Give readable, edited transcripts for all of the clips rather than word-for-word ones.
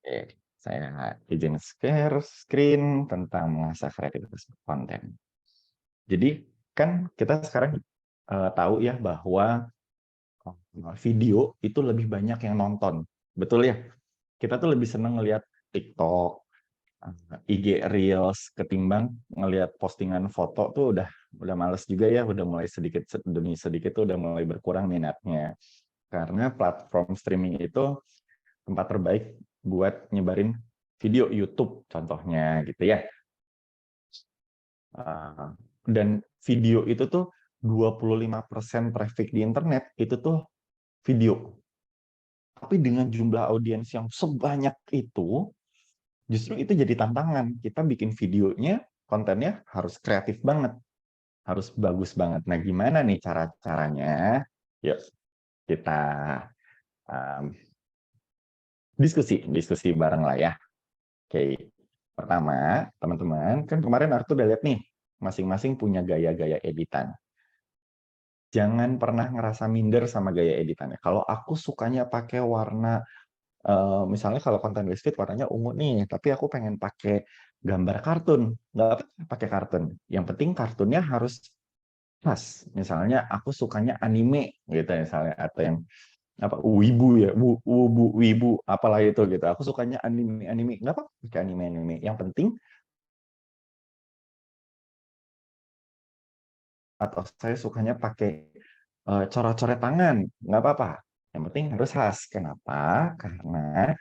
Oke, saya izin share screen tentang mengasah kreativitas konten. Jadi kan kita sekarang tahu ya bahwa video itu lebih banyak yang nonton, betul ya? Kita tuh lebih seneng ngelihat TikTok, IG Reels ketimbang ngelihat postingan foto tuh udah males juga ya, udah mulai sedikit demi sedikit tuh udah mulai berkurang minatnya. Karena platform streaming itu tempat terbaik buat nyebarin video YouTube contohnya gitu ya. Dan video itu tuh 25% traffic di internet itu tuh video. Tapi dengan jumlah audiens yang sebanyak itu, justru itu jadi tantangan. Kita bikin videonya, kontennya harus kreatif banget, harus bagus banget. Nah, gimana nih cara-caranya? Yuk, kita um, diskusi bareng lah ya. Oke, pertama, teman-teman, kan kemarin Arthur udah lihat nih, masing-masing punya gaya-gaya editan. Jangan pernah ngerasa minder sama gaya editannya. Kalau aku sukanya pakai warna, misalnya kalau konten Westfeed warnanya ungu nih, tapi aku pengen pakai gambar kartun, nggak apa pakai kartun. Yang penting kartunnya harus pas. Misalnya aku sukanya anime gitu misalnya, atau yang apa wibu ya, wibu apalah itu gitu. Aku sukanya anime, nggak apa pakai anime. Yang penting, atau saya sukanya pakai coret-coret tangan, nggak apa-apa. Yang penting harus khas. Kenapa? Karena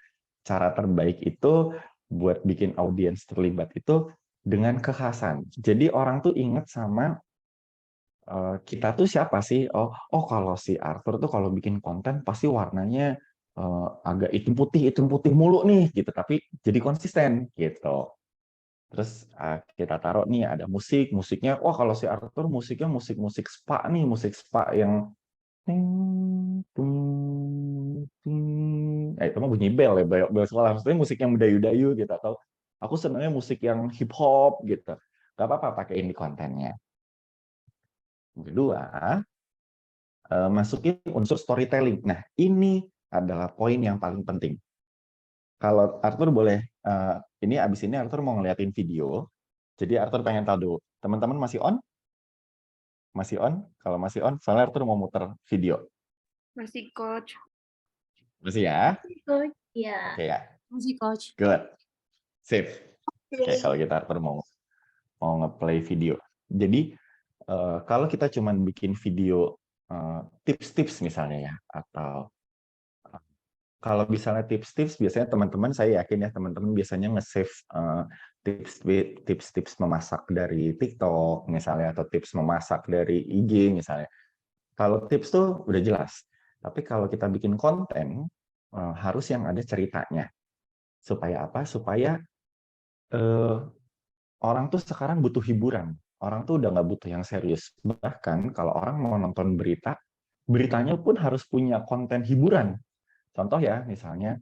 cara terbaik itu buat bikin audiens terlibat itu dengan kekhasan. Jadi orang tuh ingat sama kita tuh siapa sih? Oh kalau si Arthur tuh kalau bikin konten pasti warnanya agak hitam putih mulu nih gitu. Tapi jadi konsisten gitu. Terus kita taruh nih ada musiknya. Wah kalau si Arthur musiknya musik spa nih, musik spa yang itu mah bunyi bel ya, bel sekolah. Maksudnya musik yang mendayu-dayu gitu. Atau aku senangnya musik yang hip hop gitu. Gak apa-apa pakai ini kontennya. Yang kedua, masukin unsur storytelling. Nah, ini adalah poin yang paling penting. Kalau Arthur boleh, abis ini Arthur mau ngeliatin video. Jadi Arthur pengen tahu dulu, teman-teman masih on? Masih on? Kalau masih on, soalnya Arthur mau muter video. Masih, Coach. Masih ya? Coach. Iya. Oke ya. Masih, Coach. Good. Sip. Oke, kalau kita Arthur mau nge-play video. Jadi, kalau kita cuma bikin video tips-tips misalnya ya, atau kalau misalnya tips-tips, biasanya teman-teman, saya yakin ya teman-teman biasanya nge-save tips-tips memasak dari TikTok misalnya, atau tips memasak dari IG misalnya. Kalau tips tuh udah jelas. Tapi kalau kita bikin konten, harus yang ada ceritanya. Supaya apa? Supaya orang tuh sekarang butuh hiburan. Orang tuh udah nggak butuh yang serius. Bahkan kalau orang mau nonton berita, beritanya pun harus punya konten hiburan. Contoh ya, misalnya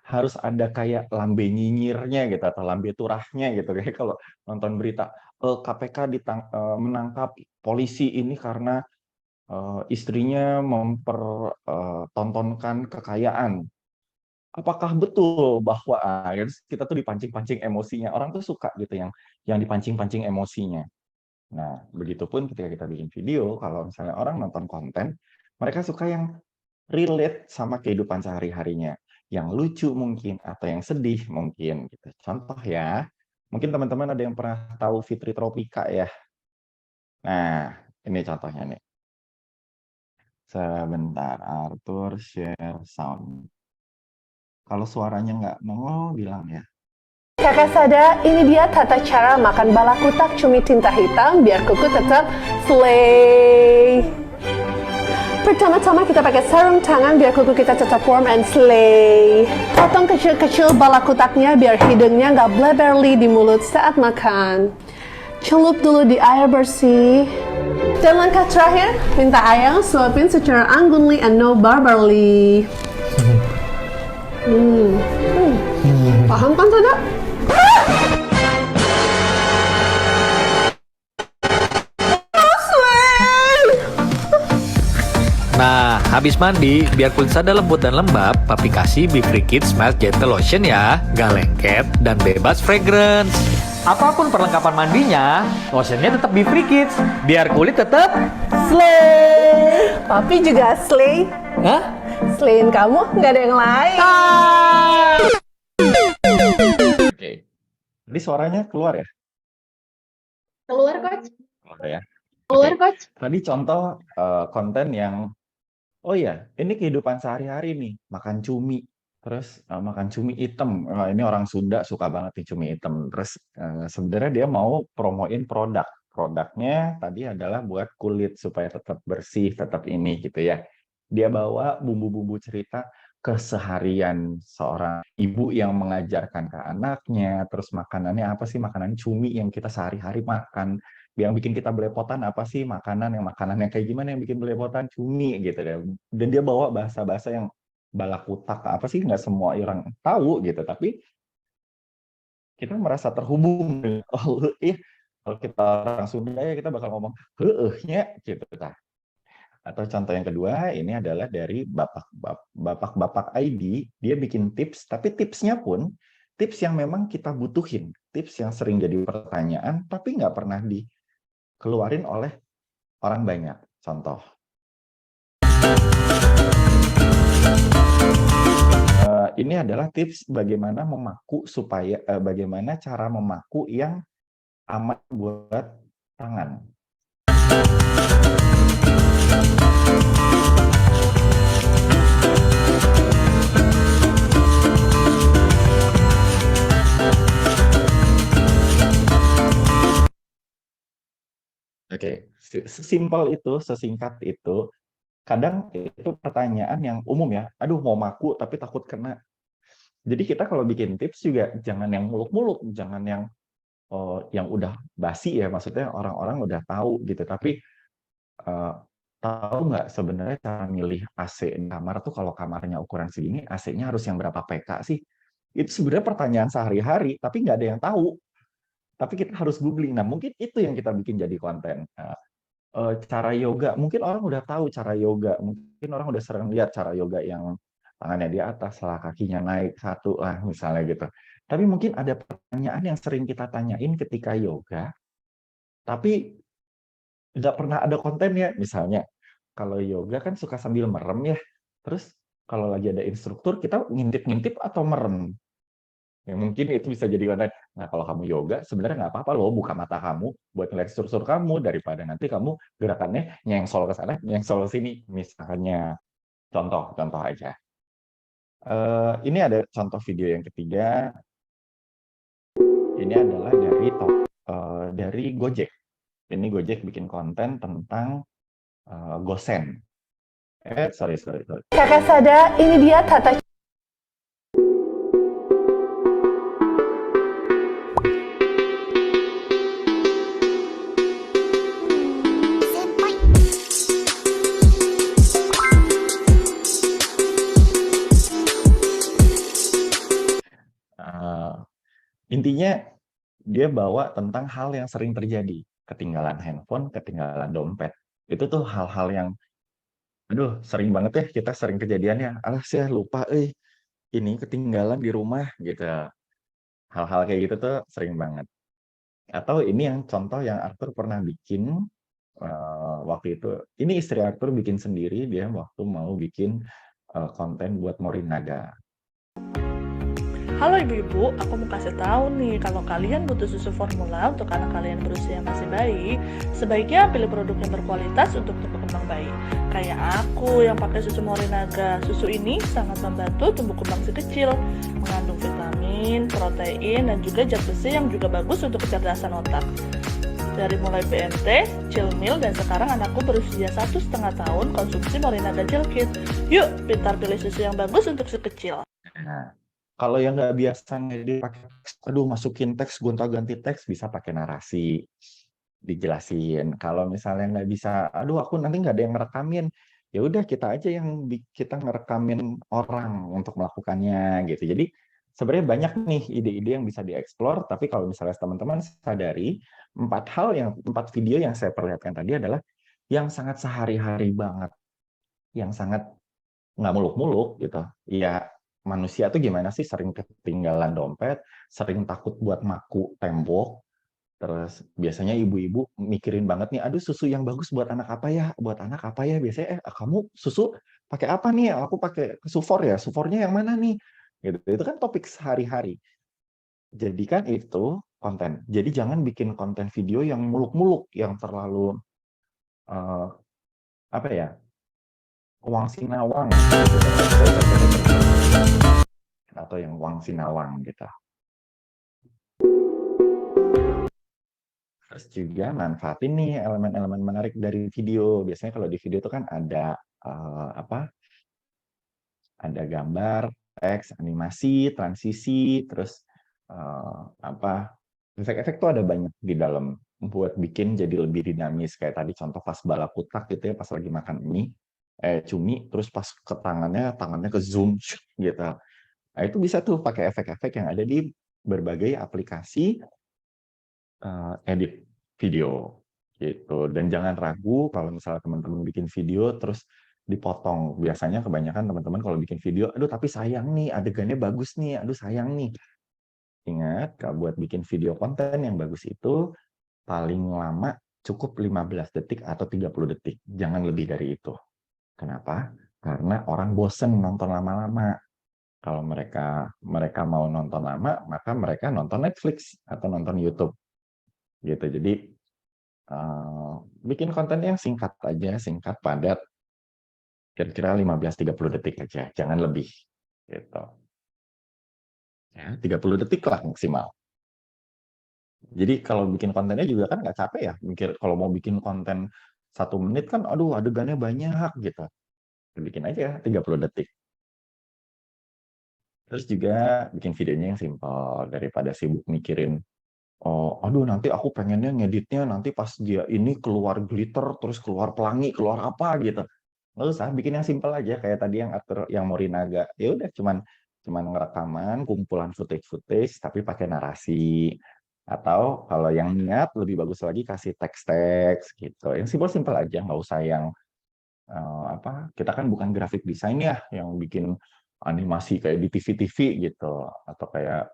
harus ada kayak lambe nyinyirnya gitu, atau lambe turahnya gitu. Kayak kalau nonton berita, KPK menangkap polisi ini karena istrinya mempertontonkan kekayaan. Apakah betul bahwa kita tuh dipancing-pancing emosinya, orang tuh suka gitu yang dipancing-pancing emosinya. Nah, begitupun ketika kita bikin video, kalau misalnya orang nonton konten, mereka suka yang relate sama kehidupan sehari-harinya, yang lucu mungkin atau yang sedih mungkin gitu. Contoh ya, mungkin teman-teman ada yang pernah tahu Fitri Tropika ya. Nah, ini contohnya nih. Sebentar, Arthur share sound. Kalau suaranya nggak nongol, bilang ya. Kakak Sada, ini dia tata cara makan balakutak cumi tinta hitam biar kuku tetap slay. Pertama-tama kita pakai sarung tangan biar kuku kita tetap warm and slay. Potong kecil-kecil balakutaknya biar hidungnya nggak blabberly di mulut saat makan. Celup dulu di air bersih. Dan langkah terakhir, minta ayang suapin secara anggunly and no barbarly. Paham kan, Sada? Nah, habis mandi, biar kulit Sada lembut dan lembab, papi kasih Be Free Kids Smile Gentle Lotion ya. Gak lengket dan bebas fragrance. Apapun perlengkapan mandinya, lotionnya tetap Be Free Kids. Biar kulit tetap slay. Papi juga slay. Hah? Slayin kamu, nggak ada yang lain. Oke. Jadi suaranya keluar ya? Keluar, Coach. Keluar ya. Keluar, Oke. Coach. Tadi contoh konten yang, oh ya, ini kehidupan sehari-hari nih, makan cumi. Terus makan cumi hitam. Ini orang Sunda suka banget nih cumi hitam. Terus sebenarnya dia mau promoin produk. Produknya tadi adalah buat kulit supaya tetap bersih, tetap ini gitu ya. Dia bawa bumbu-bumbu cerita keseharian seorang ibu yang mengajarkan ke anaknya. Terus makanannya apa sih? Makanan cumi yang kita sehari-hari makan. Yang bikin kita belepotan apa sih? Makanan yang kayak gimana yang bikin belepotan? Cumi gitu deh. Dan dia bawa bahasa-bahasa yang balakutak apa sih, nggak semua orang tahu gitu, tapi kita merasa terhubung dengan, oh iya, kalau kita orang Sunda ya kita bakal ngomong heehnya gitu. Nah, atau contoh yang kedua ini adalah dari Bapak ID, dia bikin tips, tapi tipsnya pun tips yang memang kita butuhin, tips yang sering jadi pertanyaan tapi nggak pernah dikeluarin oleh orang banyak. Contoh, ini adalah tips bagaimana memaku supaya bagaimana cara memaku yang aman buat tangan. Oke, sesimpel itu, sesingkat itu. Kadang itu pertanyaan yang umum ya, aduh mau maku tapi takut kena. Jadi kita kalau bikin tips juga jangan yang muluk-muluk, jangan yang udah basi ya, maksudnya orang-orang udah tahu gitu. Tapi tahu nggak sebenarnya cara milih AC di kamar tuh, kalau kamarnya ukuran segini, AC-nya harus yang berapa PK sih? Itu sebenarnya pertanyaan sehari-hari, tapi nggak ada yang tahu. Tapi kita harus googling. Nah, mungkin itu yang kita bikin jadi konten. Cara yoga, mungkin orang udah tahu cara yoga, mungkin orang udah sering lihat cara yoga yang tangannya di atas lah, kakinya naik satu lah misalnya gitu. Tapi mungkin ada pertanyaan yang sering kita tanyain ketika yoga, tapi nggak pernah ada kontennya. Misalnya kalau yoga kan suka sambil merem ya, terus kalau lagi ada instruktur kita ngintip-ngintip atau merem. Ya, mungkin itu bisa jadi konten. Nah, kalau kamu yoga, sebenarnya nggak apa-apa loh buka mata kamu buat ngeliat struktur kamu, daripada nanti kamu gerakannya nyengsol ke sana, nyengsol ke sini. Misalnya, contoh aja. Ini ada contoh video yang ketiga. Ini adalah dari Gojek. Ini Gojek bikin konten tentang gosen. Sorry. Kakak Sada, ini dia tata intinya dia bawa tentang hal yang sering terjadi, ketinggalan handphone, ketinggalan dompet. Itu tuh hal-hal yang, aduh, sering banget ya kita sering kejadiannya. Alah, saya lupa, ini ketinggalan di rumah gitu. Hal-hal kayak gitu tuh sering banget. Atau ini yang contoh yang Arthur pernah bikin waktu itu. Ini istri Arthur bikin sendiri, dia waktu mau bikin konten buat Morinaga. Halo ibu-ibu, aku mau kasih tahu nih, kalau kalian butuh susu formula untuk anak kalian berusia yang masih bayi, sebaiknya pilih produk yang berkualitas untuk tumbuh kembang bayi. Kayak aku yang pakai susu Morinaga, susu ini sangat membantu tumbuh kembang si kecil, mengandung vitamin, protein, dan juga zat besi yang juga bagus untuk kecerdasan otak. Dari mulai BMT, Chillmeal, dan sekarang anakku berusia 1,5 tahun konsumsi Morinaga Chill Kit. Yuk, pintar pilih susu yang bagus untuk si kecil. Nah, kalau yang nggak biasa pakai teks, masukin teks, gonta-ganti teks, bisa pakai narasi, dijelasin. Kalau misalnya nggak bisa, aku nanti nggak ada yang ngerekamin, ya udah kita aja yang kita ngerekamin orang untuk melakukannya gitu. Jadi sebenarnya banyak nih ide-ide yang bisa dieksplor, tapi kalau misalnya teman-teman sadari, 4 video yang saya perlihatkan tadi adalah yang sangat sehari-hari banget. yang sangat nggak muluk-muluk gitu. Ya manusia tuh gimana sih, sering ketinggalan dompet, sering takut buat maku tembok, terus biasanya ibu-ibu mikirin banget nih, aduh susu yang bagus buat anak apa ya, buat anak apa ya, biasanya kamu susu pakai apa nih, aku pakai Sufor ya, Sufornya yang mana nih, gitu. Itu kan topik sehari-hari. Jadikan itu konten. Jadi jangan bikin konten video yang muluk-muluk, yang terlalu apa ya, wang sinawang atau yang wang sinawang gitu. Terus juga manfaatin nih elemen-elemen menarik dari video. Biasanya kalau di video itu kan ada ada gambar, teks, animasi, transisi, terus efek-efek tuh ada banyak di dalam buat bikin jadi lebih dinamis. Kayak tadi contoh pas balakutak gitu ya, pas lagi makan cumi, terus pas ke tangannya ke zoom gitu. Nah, itu bisa tuh pakai efek-efek yang ada di berbagai aplikasi edit video gitu. Dan jangan ragu kalau misalnya teman-teman bikin video terus dipotong. Biasanya kebanyakan teman-teman kalau bikin video, aduh tapi sayang nih, adegannya bagus nih, aduh sayang nih. Ingat, kalau buat bikin video konten yang bagus itu paling lama cukup 15 detik atau 30 detik. Jangan lebih dari itu. Kenapa? Karena orang bosen nonton lama-lama. Kalau mereka mau nonton lama, maka mereka nonton Netflix atau nonton YouTube. Gitu. Jadi bikin konten yang singkat aja, singkat, padat. Kira-kira 15-30 detik aja, jangan lebih. Gitu. Ya, 30 detik lah maksimal. Jadi kalau bikin kontennya juga kan nggak capek ya. Mikir kalau mau bikin konten 1 menit kan, aduh adegannya banyak gitu. Bikin aja 30 detik. Terus juga bikin videonya yang simpel daripada sibuk mikirin, oh, aduh nanti aku pengennya ngeditnya nanti pas dia ini keluar glitter, terus keluar pelangi, keluar apa gitu. Nggak usah, bikin yang simpel aja kayak tadi yang atur yang Morinaga. Ya udah cuman ngerekaman kumpulan footage tapi pakai narasi. Atau kalau yang niat lebih bagus lagi kasih teks-teks gitu. Yang simpel-simpel aja, nggak usah yang kita kan bukan graphic design ya yang bikin animasi kayak di TV-TV gitu, atau kayak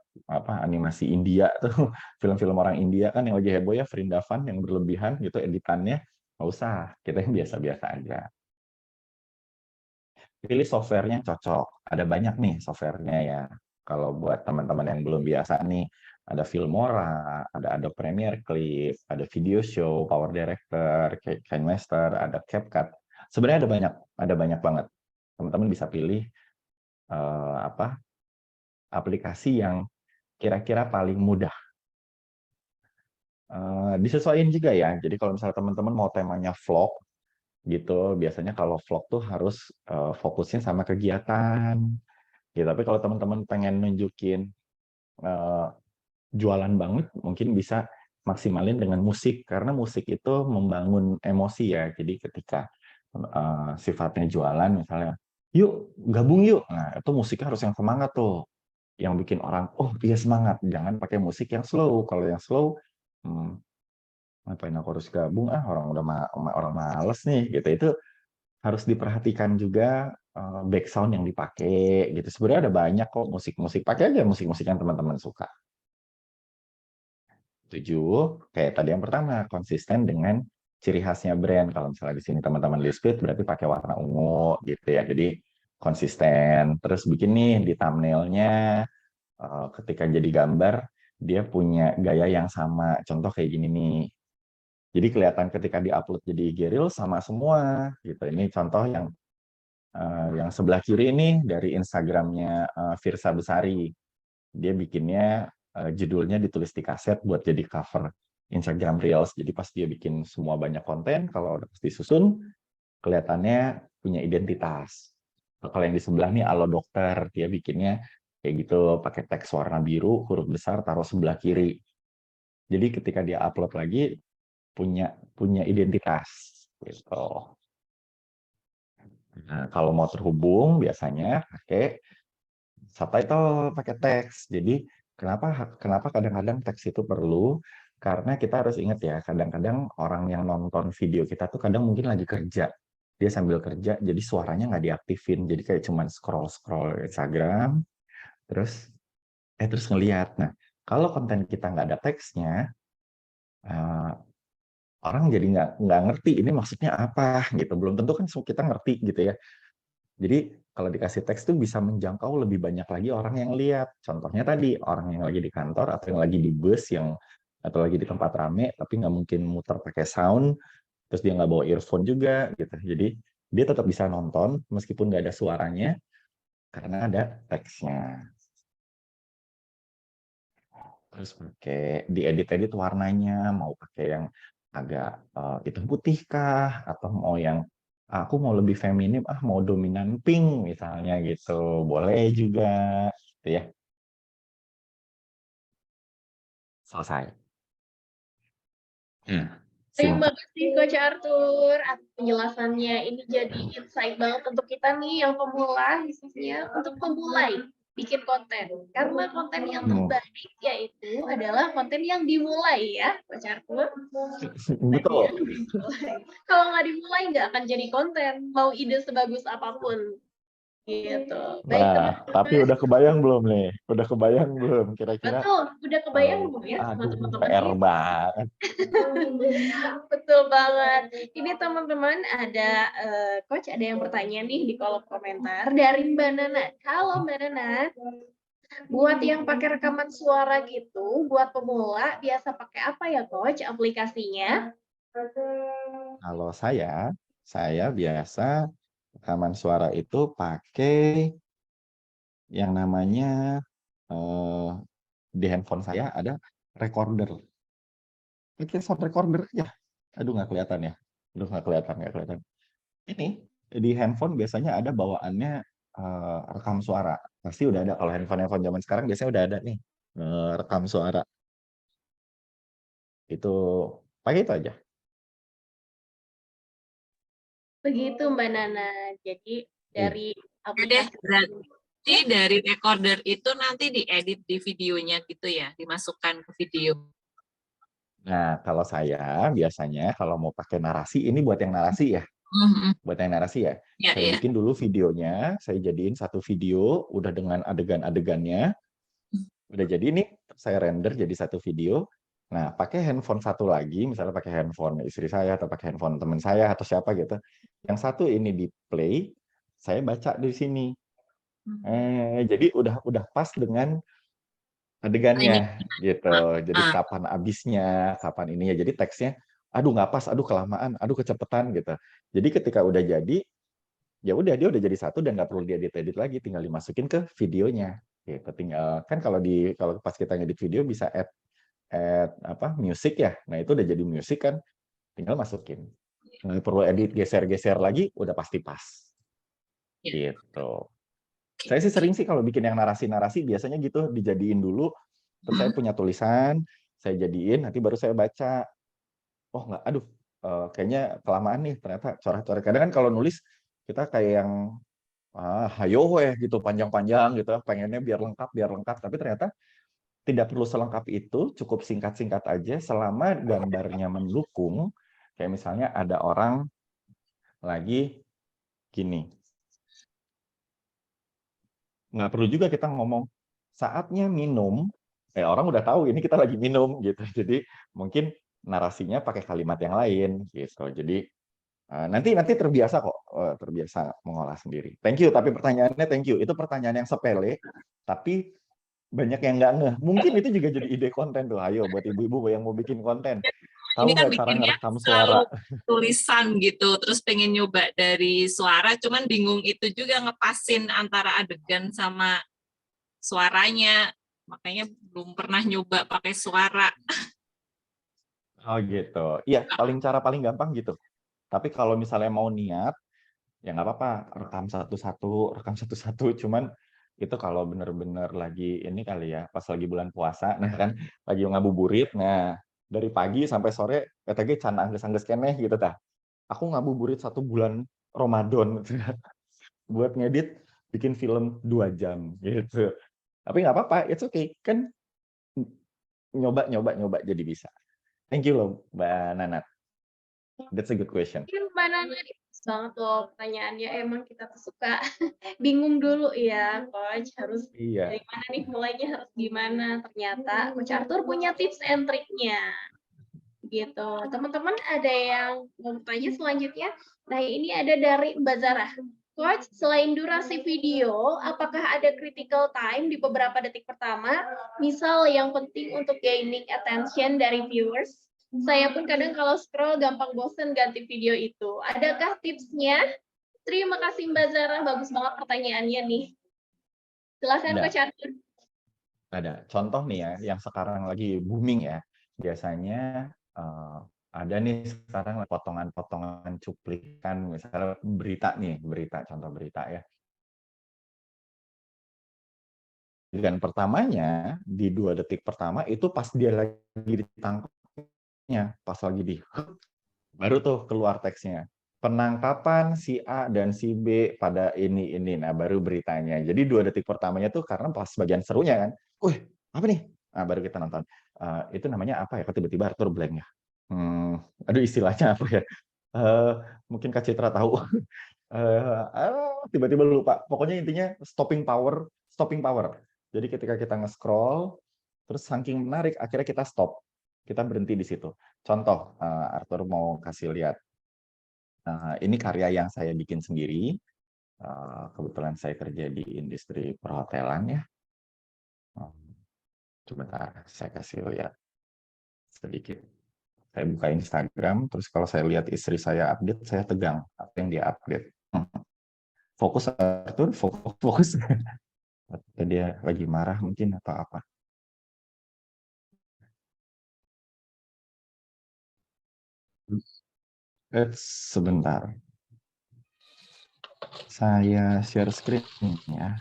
animasi India tuh film-film orang India kan yang lagi heboh ya, Vrindavan yang berlebihan gitu editannya. Nggak usah, kita yang biasa-biasa aja. Pilih software yang cocok, ada banyak nih softwarenya ya. Kalau buat teman-teman yang belum biasa nih, ada Filmora, ada Adobe Premiere Clip, ada Video Show, Power Director, KineMaster, ada CapCut. Sebenarnya ada banyak banget. Teman-teman bisa pilih aplikasi yang kira-kira paling mudah. Disesuaikan juga ya. Jadi kalau misalnya teman-teman mau temanya vlog gitu, biasanya kalau vlog tuh harus fokusnya sama kegiatan. Ya, tapi kalau teman-teman pengen nunjukin jualan banget, mungkin bisa maksimalin dengan musik, karena musik itu membangun emosi ya. Jadi ketika sifatnya jualan, misalnya, yuk gabung yuk, nah itu musiknya harus yang semangat tuh, yang bikin orang, oh iya semangat. Jangan pakai musik yang slow. Kalau yang slow, ngapain aku harus gabung, orang males nih gitu. Itu harus diperhatikan juga background yang dipakai gitu. Sebenarnya ada banyak kok musik-musik, pakai aja musik-musik yang teman-teman suka. 7, kayak tadi yang pertama, konsisten dengan ciri khasnya brand. Kalau misalnya di sini teman-teman list-fit, berarti pakai warna ungu gitu ya. Jadi konsisten. Terus bikin nih di thumbnail-nya, ketika jadi gambar, dia punya gaya yang sama. Contoh kayak gini nih. Jadi kelihatan ketika di-upload jadi IG Reel sama semua gitu. Ini contoh yang sebelah kiri ini dari Instagramnya Firsa Besari. Dia bikinnya judulnya ditulis di kaset buat jadi cover Instagram Reels. Jadi pas dia bikin semua banyak konten, kalau udah pasti susun, kelihatannya punya identitas. Kalau yang di sebelah nih Alo Dokter, dia bikinnya kayak gitu, pakai teks warna biru, huruf besar, taruh sebelah kiri. Jadi ketika dia upload lagi, punya identitas. Gitu. Nah, kalau mau terhubung, biasanya pakai subtitle, pakai teks. Jadi kenapa kadang-kadang teks itu perlu? Karena kita harus ingat ya, kadang-kadang orang yang nonton video kita tuh kadang mungkin lagi kerja. dia sambil kerja, jadi suaranya nggak diaktifin, jadi kayak cuman scroll Instagram, terus ngelihat. Nah, kalau konten kita nggak ada teksnya, orang jadi nggak ngerti ini maksudnya apa gitu. Belum tentu kan kita ngerti gitu ya. Jadi kalau dikasih teks tuh bisa menjangkau lebih banyak lagi orang yang lihat. Contohnya tadi orang yang lagi di kantor atau yang lagi di bus atau lagi di tempat rame tapi nggak mungkin muter pakai sound, terus dia nggak bawa earphone juga gitu. Jadi dia tetap bisa nonton meskipun nggak ada suaranya karena ada teksnya. Terus pakai diedit-edit warnanya, mau pakai yang agak hitam putih kah, atau mau yang aku mau lebih feminim, mau dominan pink misalnya gitu, boleh juga, gitu ya. Selesai. Terima kasih Coach Arthur atas penjelasannya. Ini jadi insight banget untuk kita nih yang pemula, khususnya untuk memulai bikin konten. Karena konten yang terbaik yaitu adalah konten yang dimulai ya, Coach Arthur. Betul. Kalau nggak dimulai nggak akan jadi konten, mau ide sebagus apapun. Gitu. Baik, Nah, tapi udah kebayang belum nih? Udah kebayang belum kira-kira? betul, udah kebayang belum ya sama Aduh, teman-teman? PR banget. Betul banget. Ini teman-teman ada coach ada yang bertanya nih di kolom komentar dari Mbak Nana. Halo Mbak Nana. Buat yang pakai rekaman suara gitu, buat pemula biasa pakai apa ya coach aplikasinya? Kalau saya biasa rekaman suara itu pakai yang namanya di handphone saya ada recorder. Pakai sound recorder ya. Aduh nggak kelihatan ya. Aduh nggak kelihatan. Ini di handphone biasanya ada bawaannya rekam suara. Pasti udah ada kalau handphone zaman sekarang biasanya udah ada nih rekam suara. Itu pakai itu aja. Begitu Mbak Nana. Jadi dari aplikasi berarti dari recorder itu nanti diedit di videonya gitu ya, dimasukkan ke video. Nah, kalau saya biasanya kalau mau pakai narasi, ini buat yang narasi ya. Buat yang narasi ya. Saya bikin dulu videonya, saya jadiin satu video, udah dengan adegan-adegannya. Udah jadi nih, saya render jadi satu video. Nah, pakai handphone satu lagi, misalnya pakai handphone istri saya, atau pakai handphone teman saya, atau siapa gitu. Yang satu ini di play, saya baca di sini. Jadi udah pas dengan adegannya gitu. Jadi kapan habisnya, kapan ininya. Jadi teksnya, aduh nggak pas, aduh kelamaan, aduh kecepatan gitu. Jadi ketika udah jadi, ya udah dia udah jadi satu dan nggak perlu diedit-edit lagi, tinggal dimasukin ke videonya. Gitu. Tinggal kan kalau pas kita ngedit video bisa add musik ya. Nah itu udah jadi musik kan, tinggal masukin. Nggak perlu edit geser-geser lagi, udah pasti pas. Gitu. Saya sih sering sih kalau bikin yang narasi-narasi biasanya gitu dijadiin dulu, terus saya punya tulisan, saya jadiin, nanti baru saya baca. Oh nggak, aduh, kayaknya kelamaan nih ternyata coret-coret. Kadang kan kalau nulis kita kayak yang hayo gitu panjang-panjang gitu, pengennya biar lengkap, tapi ternyata tidak perlu selengkap itu, cukup singkat-singkat aja selama gambarnya mendukung. Kayak misalnya ada orang lagi gini. Nggak perlu juga kita ngomong saatnya minum, orang udah tahu ini kita lagi minum gitu. Jadi mungkin narasinya pakai kalimat yang lain gitu. Jadi nanti terbiasa kok, terbiasa mengolah sendiri. Thank you, tapi pertanyaannya thank you. Itu pertanyaan yang sepele, tapi banyak yang nggak ngeh. Mungkin itu juga jadi ide konten tuh. Ayo buat ibu-ibu yang mau bikin konten. Tahu Ini kan nggak cara bikinnya ngerekam suara? tulisan gitu, terus pengen nyoba dari suara, cuman bingung itu juga ngepasin antara adegan sama suaranya. Makanya belum pernah nyoba pakai suara. Oh gitu. Iya, cara paling gampang gitu. Tapi kalau misalnya mau niat, ya nggak apa-apa, rekam satu-satu. Cuman itu kalau bener-bener lagi ini kali ya, pas lagi bulan puasa, nah kan lagi ngabuburit, nah dari pagi sampai sore, ETG can angges-angges keneh gitu tah. Aku ngabuburit 1 bulan Ramadan buat ngedit bikin film 2 jam gitu. Tapi nggak apa-apa, it's okay. Kan nyoba jadi bisa. Thank you loh, Mbak Nanat. That's a good question. Mbak Nana banget loh pertanyaannya, emang kita tuh suka bingung dulu ya, Coach, harus Iya. dari mana nih, mulainya harus gimana. Ternyata Coach Arthur punya tips and triknya, gitu. Teman-teman ada yang mau bertanya selanjutnya? Nah, ini ada dari Mbak Zara. Coach, selain durasi video, apakah ada critical time di beberapa detik pertama? Misal yang penting untuk gaining attention dari viewers. Saya pun kadang kalau scroll gampang bosen ganti video itu. Adakah tipsnya? Terima kasih Mbak Zara, bagus banget pertanyaannya nih. Silakan Ada. Coach Arthur. Ada contoh nih ya, yang sekarang lagi booming ya. Biasanya ada nih sekarang potongan-potongan cuplikan, misalnya contoh berita ya. Dan pertamanya di 2 detik pertama itu pas dia lagi ditangkapnya, pas lagi baru tuh keluar teksnya. Penangkapan si A dan si B pada ini. Nah, baru beritanya. Jadi 2 detik pertamanya tuh karena pas bagian serunya kan. Wih, apa nih? Nah, baru kita nonton. Itu namanya apa ya? Kok tiba-tiba Arthur blank ya? Aduh, istilahnya apa ya? Mungkin Kak Citra tahu. Tiba-tiba lupa. Pokoknya intinya stopping power. Jadi ketika kita nge-scroll, terus saking menarik, akhirnya kita stop. Kita berhenti di situ. Contoh, Arthur mau kasih lihat. Ini karya yang saya bikin sendiri. Kebetulan saya kerja di industri perhotelan ya. Sebentar, saya kasih lihat sedikit. Saya buka Instagram, terus kalau saya lihat istri saya update, saya tegang. Apa yang dia update? Fokus Arthur, fokus. Dia lagi marah mungkin atau apa. Sebentar. Saya share screen ya.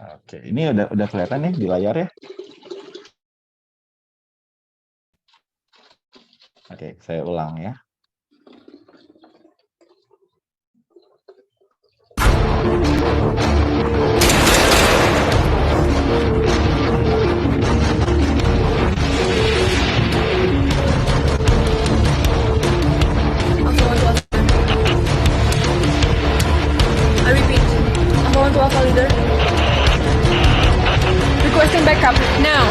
Oke, ini udah kelihatan nih di layar ya. Oke, saya ulang ya. I repeat, I'm going to Alpha Leader. Requesting backup now.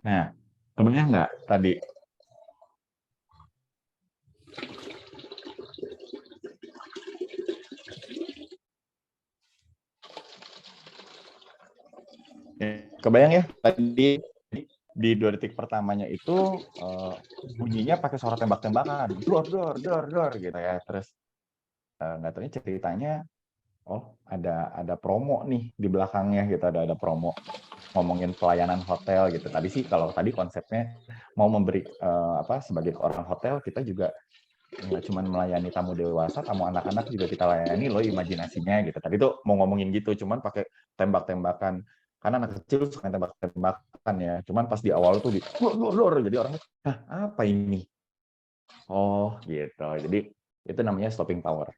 Nah, kebayang nggak tadi? Kebayang ya tadi di 2 detik pertamanya itu bunyinya pakai suara tembak-tembakan, dor gitu ya. Terus nggak tahu ceritanya, oh ada promo nih di belakangnya gitu, ada promo ngomongin pelayanan hotel gitu. Tadi konsepnya mau memberi sebagai orang hotel kita juga nggak cuma melayani tamu dewasa, tamu anak-anak juga kita layani loh imajinasinya gitu. Tadi tuh mau ngomongin gitu, cuman pakai tembak-tembakan. Karena anak kecil suka tembak-tembakan ya. Cuman pas di awal tuh jadi orang, apa ini? Oh gitu. Jadi itu namanya stopping power.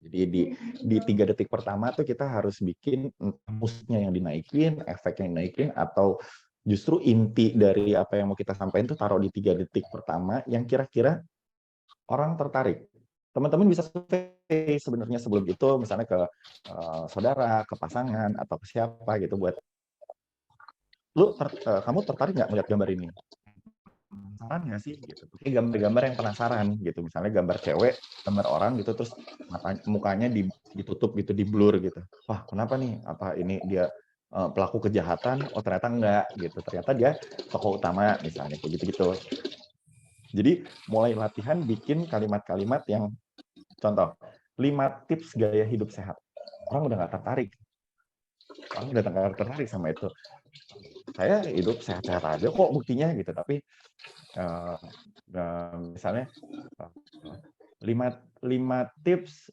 Jadi di 3 detik pertama tuh kita harus bikin musiknya yang dinaikin, efeknya yang dinaikin, atau justru inti dari apa yang mau kita sampaikan tuh taruh di 3 detik pertama yang kira-kira orang tertarik. Teman-teman bisa survei sebenarnya sebelum itu, misalnya ke saudara, ke pasangan, atau ke siapa gitu, buat kamu tertarik nggak melihat gambar ini? Penasaran nggak sih? Gitu. Ini gambar-gambar yang penasaran gitu, misalnya gambar cewek, gambar orang gitu, terus mukanya ditutup gitu, di blur gitu. Wah, kenapa nih? Apa ini dia pelaku kejahatan? Oh ternyata enggak gitu. Ternyata dia tokoh utama misalnya kayak gitu-gitu. Jadi mulai latihan bikin kalimat-kalimat yang contoh 5 tips gaya hidup sehat. Orang udah nggak tertarik. Orang udah nggak tertarik sama itu. Saya hidup sehat-sehat aja kok buktinya gitu. Tapi misalnya 5 tips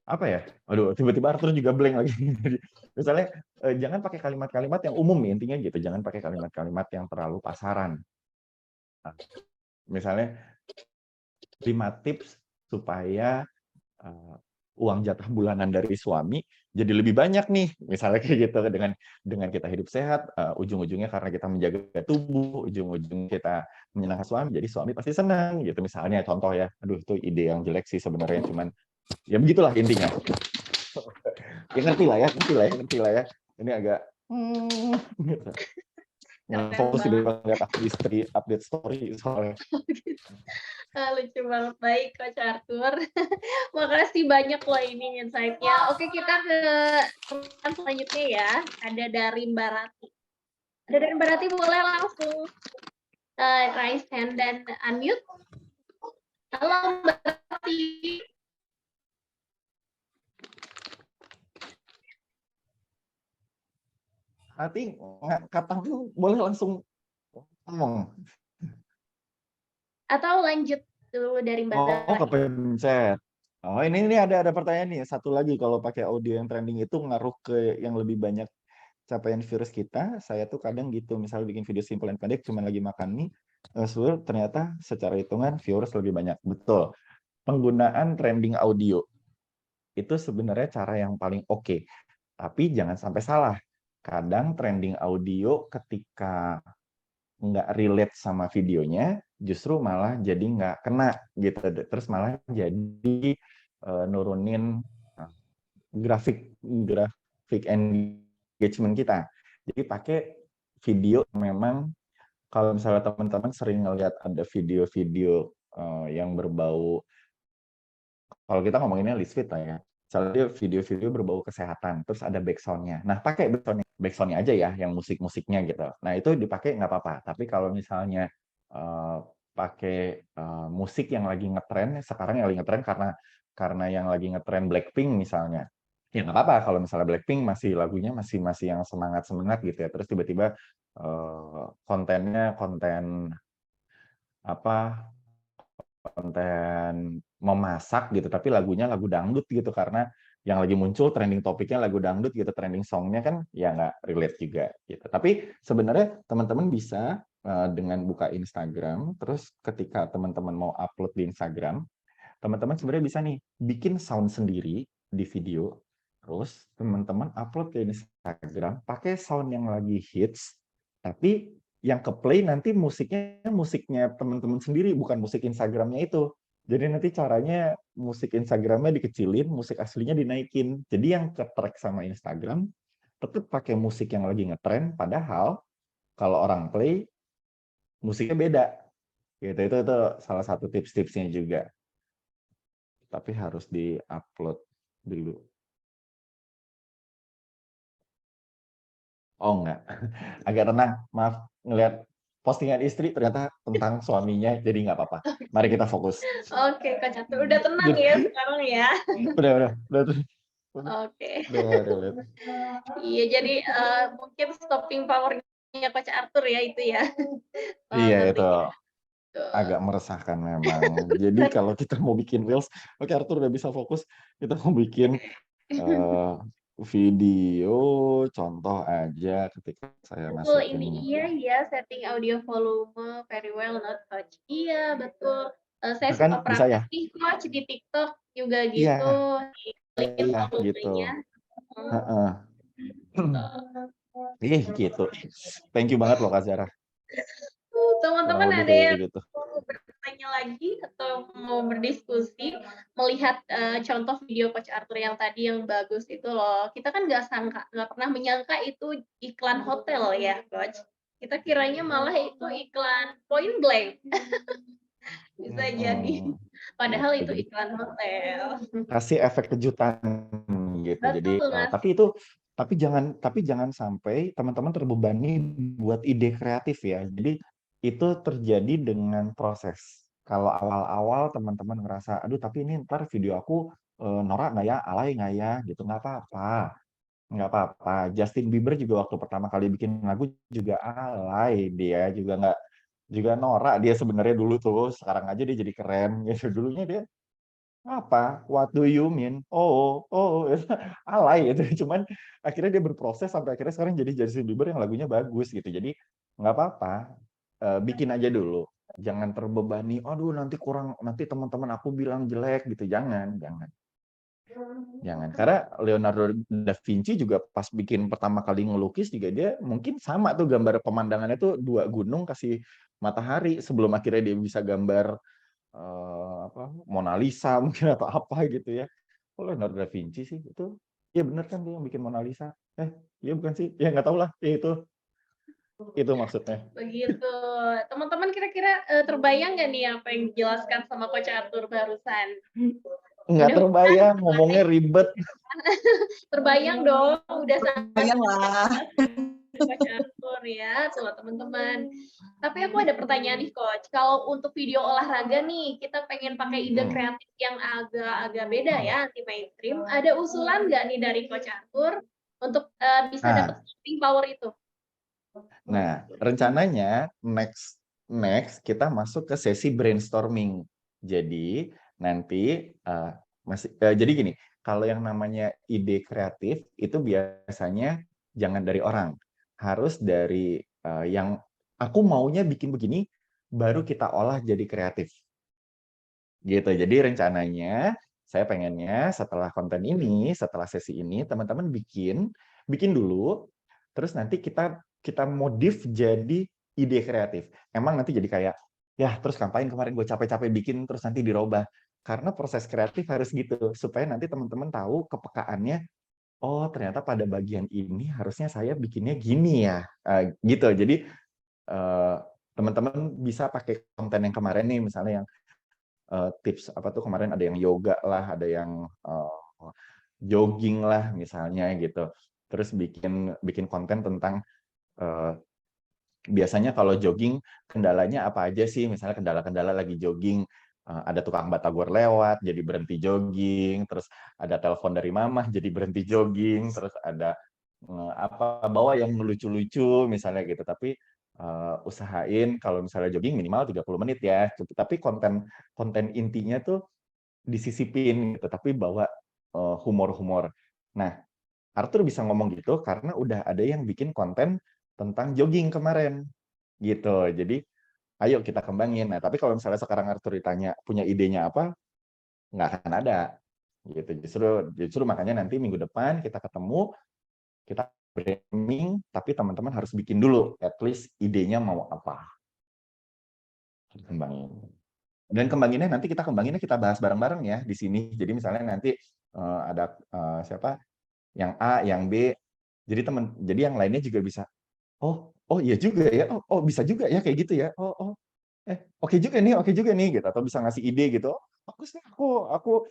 apa ya? Aduh, tiba-tiba Arthur juga blank lagi. Misalnya jangan pakai kalimat-kalimat yang umum intinya gitu. Jangan pakai kalimat-kalimat yang terlalu pasaran. Misalnya 5 tips supaya eh, uang jatah bulanan dari suami jadi lebih banyak nih, misalnya kayak gitu. Dengan kita hidup sehat, ujung-ujungnya karena kita menjaga tubuh, ujung-ujung kita menyenangkan suami, jadi suami pasti senang gitu. Misalnya contoh ya, aduh itu ide yang jelek sih sebenarnya, cuman ya begitulah intinya. Ya ngerti lah ya, ngerti lah ya. Ini agak gitu. Keren Fokus banget. juga lihat update story soalnya. Lucu banget. Baik, Coach Arthur. Makasih banyak loh ini insight-nya. Oke, kita ke pertanyaan selanjutnya ya. Ada dari Mbak Rati. Ada dari Mbak Rati, boleh langsung raise hand dan unmute. Halo Mbak Rati. Nanti kata lu boleh langsung ngomong. Atau lanjut dulu dari Mbak Oh, Zara. kepencet. Oh, ini ada pertanyaan nih. Satu lagi, kalau pakai audio yang trending itu ngaruh ke yang lebih banyak capaian viewers kita. Saya tuh kadang gitu, misal bikin video simple dan pendek, cuman lagi makan mie, ternyata secara hitungan viewers lebih banyak. Betul. Penggunaan trending audio itu sebenarnya cara yang paling oke. Tapi jangan sampai salah. Kadang trending audio ketika nggak relate sama videonya, justru malah jadi nggak kena gitu. Terus malah jadi nurunin grafik engagement kita. Jadi pakai video memang, kalau misalnya teman-teman sering ngelihat ada video-video yang berbau, kalau kita ngomonginnya listview lah ya, misalnya video-video berbau kesehatan, terus ada backsound-nya. Nah, pakai backsound-nya aja ya, yang musik-musiknya gitu. Nah, itu dipakai nggak apa-apa. Tapi kalau misalnya pakai musik yang lagi ngetren, sekarang yang lagi ngetren karena yang lagi ngetren Blackpink misalnya, ya nggak apa-apa kalau misalnya Blackpink masih lagunya masih yang semangat gitu ya. Terus tiba-tiba kontennya konten memasak gitu, tapi lagunya lagu dangdut gitu, karena yang lagi muncul trending topiknya lagu dangdut gitu, trending songnya kan ya nggak relate juga gitu. Tapi sebenarnya teman-teman bisa dengan buka Instagram, terus ketika teman-teman mau upload di Instagram, teman-teman sebenarnya bisa nih bikin sound sendiri di video, terus teman-teman upload ke Instagram pakai sound yang lagi hits, tapi yang ke play nanti musiknya teman-teman sendiri, bukan musik Instagramnya itu. Jadi nanti caranya musik Instagramnya dikecilin, musik aslinya dinaikin. Jadi yang ke track sama Instagram tetap pakai musik yang lagi ngetren, padahal kalau orang play musiknya beda. Gitu, itu salah satu tips-tipsnya juga. Tapi harus di-upload dulu. Oh enggak, agak tenang. Maaf, ngelihat postingan istri ternyata tentang suaminya, jadi nggak apa-apa. Mari kita fokus. Oke, Coach Arthur. Udah tenang ya sekarang ya. Udah. Oke. Udah relate. Iya, jadi mungkin stopping power-nya Coach Arthur ya itu ya. Iya, itu Tuh. agak meresahkan memang. Jadi kalau kita mau bikin reels, oke Arthur udah bisa fokus. Kita mau bikin video, contoh aja ketika saya Betul, masukin. ini iya setting audio volume very well not touch. Iya, betul. Saya Kan suka bisa ya? praktek nih Coach di TikTok juga Iya, gitu. Diklikin gitu. volumenya. Heeh. Gitu. Thank you banget loh Kak Zara. Teman-teman Kurang lebih ada yang kayak gitu. mau bertanya lagi atau mau berdiskusi melihat contoh video Coach Arthur yang tadi yang bagus itu loh. Kita kan nggak pernah menyangka itu iklan hotel ya Coach. Kita kiranya malah itu iklan point blank. Bisa jadi. Padahal itu Jadi iklan hotel. kasih efek kejutan gitu. Jadi Betul, tapi jangan sampai teman-teman terbebani buat ide kreatif ya. Jadi itu terjadi dengan proses. Kalau awal-awal teman-teman ngerasa, aduh tapi ini ntar video aku norak nggak ya, alay nggak ya, gitu, nggak apa-apa. Nggak apa-apa. Justin Bieber juga waktu pertama kali bikin lagu juga alay, dia juga norak dia sebenarnya dulu tuh. Sekarang aja dia jadi keren gitu. Dulunya dia apa? What do you mean? Alay itu. Cuman akhirnya dia berproses sampai akhirnya sekarang jadi Justin Bieber yang lagunya bagus gitu. Jadi nggak apa-apa, bikin aja dulu. Jangan terbebani, aduh nanti teman-teman aku bilang jelek gitu. Jangan. Jangan. Karena Leonardo da Vinci juga pas bikin pertama kali ngelukis juga dia mungkin sama tuh gambar pemandangannya tuh 2 gunung kasih matahari sebelum akhirnya dia bisa gambar Mona Lisa mungkin atau apa gitu ya. Oh, Leonardo da Vinci sih itu. Iya bener kan dia yang bikin Mona Lisa. Iya bukan sih? Ya nggak tahu lah. Ya itu maksudnya. Begitu. Teman-teman kira-kira terbayang nggak nih apa yang dijelaskan sama Coach Arthur barusan? Nggak terbayang, ngomongnya ribet. Terbayang dong, udah Bayang lah. Coach Arthur ya, tuh teman-teman. Tapi aku ada pertanyaan nih Coach, kalau untuk video olahraga nih, kita pengen pakai ide kreatif yang agak-agak beda ya, anti mainstream. Ada usulan nggak nih dari Coach Arthur untuk bisa dapat power itu? Nah, rencananya next kita masuk ke sesi brainstorming. Jadi nanti jadi gini, kalau yang namanya ide kreatif itu biasanya jangan dari orang, harus dari yang aku maunya bikin begini, baru kita olah jadi kreatif. Gitu. Jadi rencananya saya pengennya setelah konten ini, setelah sesi ini, teman-teman bikin dulu, terus nanti kita modif jadi ide kreatif. Emang nanti jadi kayak, ya terus ngapain kemarin gue capek-capek bikin, terus nanti dirubah. Karena proses kreatif harus gitu, supaya nanti teman-teman tahu kepekaannya, oh ternyata pada bagian ini harusnya saya bikinnya gini ya. Gitu, jadi teman-teman bisa pakai konten yang kemarin nih, misalnya yang tips apa tuh kemarin ada yang yoga lah, ada yang jogging lah misalnya gitu. Terus bikin konten tentang biasanya kalau jogging kendalanya apa aja sih? Misalnya kendala-kendala lagi jogging, ada tukang batagor lewat jadi berhenti jogging, terus ada telepon dari mama jadi berhenti jogging, terus ada bawa yang lucu-lucu misalnya gitu. Tapi usahain kalau misalnya jogging minimal 30 menit ya. Tapi konten intinya tuh disisipin gitu, tapi bawa humor-humor. Nah, Arthur bisa ngomong gitu karena udah ada yang bikin konten tentang jogging kemarin gitu. Jadi ayo kita kembangin. Nah, tapi kalau misalnya sekarang Arthur ditanya punya idenya apa, nggak akan ada gitu. Justru makanya nanti minggu depan kita ketemu, kita brainstorming, tapi teman-teman harus bikin dulu at least idenya mau apa. Kembangin. Dan kita kembanginnya kita bahas bareng-bareng ya di sini. Jadi misalnya nanti ada siapa yang A, yang B. Jadi yang lainnya juga bisa. Oh iya juga ya. Oh bisa juga ya kayak gitu ya. Oke juga nih gitu, atau bisa ngasih ide gitu. Bagus nih, aku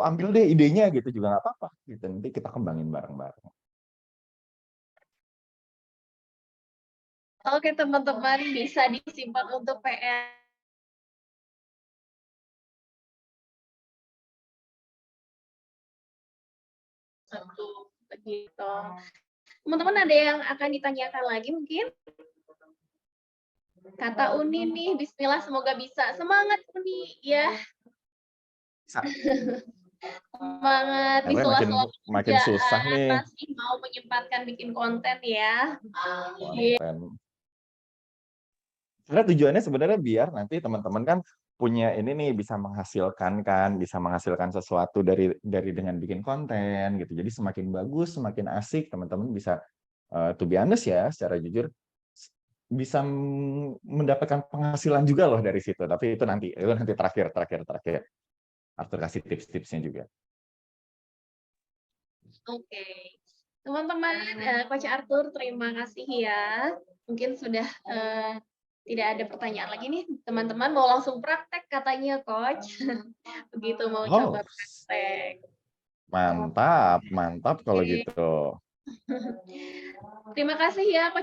ambil deh idenya gitu juga nggak apa-apa gitu. Nanti kita kembangin bareng-bareng. Oke teman-teman, bisa disimpan untuk PR. Begitu. Teman-teman ada yang akan ditanyakan lagi mungkin? Kata Uni nih, bismillah semoga bisa. Semangat Uni ya. Semangat di sela-sela makin susah nih. Masih mau menyempatkan bikin konten ya. Karena tujuannya sebenarnya biar nanti teman-teman kan punya ini nih bisa menghasilkan sesuatu dari dengan bikin konten gitu. Jadi semakin bagus, semakin asik, teman-teman bisa to be honest ya, secara jujur bisa mendapatkan penghasilan juga loh dari situ. Tapi itu nanti terakhir. Arthur kasih tips-tipsnya juga. Oke. Teman-teman, Coach Arthur terima kasih ya. Mungkin sudah tidak ada pertanyaan lagi nih. Teman-teman mau langsung praktek katanya Coach. Begitu mau coba praktek. Mantap kalau gitu. Terima kasih ya Coach